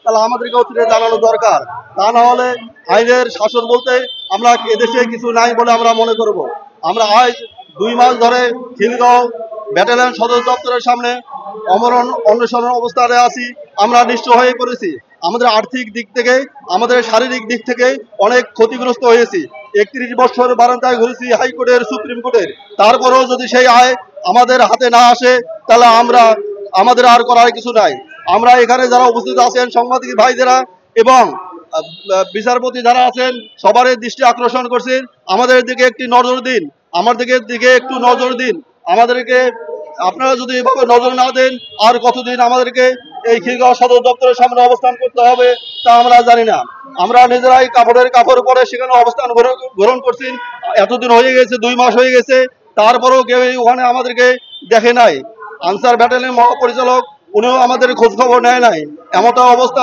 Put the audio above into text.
তাহলে আমাদেরকে অচিরে জানানো দরকার। তা না হলে আইনের শাসন বলতে আমরা এদেশে কিছু নাই বলে আমরা মনে করব। আমরা আজ 2 মাস ধরে খিলগাঁও ব্যাটালিয়ন সদর দপ্তরের সামনে অমরণ অনশন অবস্থানে আছি। আমরা নিঃস্ব হয়ে পড়েছি। আমাদের আর্থিক দিক থেকে, আমাদের শারীরিক দিক থেকে অনেক ক্ষতিগ্রস্ত হয়েছি। 31 বছর বারান্দায় ঘুরেছি হাইকোর্টের, সুপ্রিম কোর্টের, তারপরেও যদি সেই আয় আমাদের হাতে না আসে তাহলে আমাদের আর করার কিছু নাই। আমরা এখানে যারা উপস্থিত আছেন সাংবাদিক ভাইদেরা এবং বিচারপতি যারা আছেন সবারই দৃষ্টি আকর্ষণ করছেন, আমাদের দিকে একটি নজর দিন, আমাদের দিকে একটু নজর দিন। আমাদেরকে আপনারা যদি এভাবে নজর না দেন আর কতদিন আমাদেরকে এই খিলগাঁও সদর দপ্তরের সামনে অবস্থান করতে হবে তা আমরা জানি না। আমরা নিজেরাই কাপড় পরে সেখানে অবস্থান গ্রহণ করছি। এতদিন হয়ে গেছে, 2 মাস হয়ে গেছে, তারপরেও কেউ ওখানে আমাদেরকে দেখে নাই। আনসার ব্যাটালিয়ন মহাপরিচালক উনিও আমাদের খোঁজ খবর নেয় নাই। এমন অবস্থা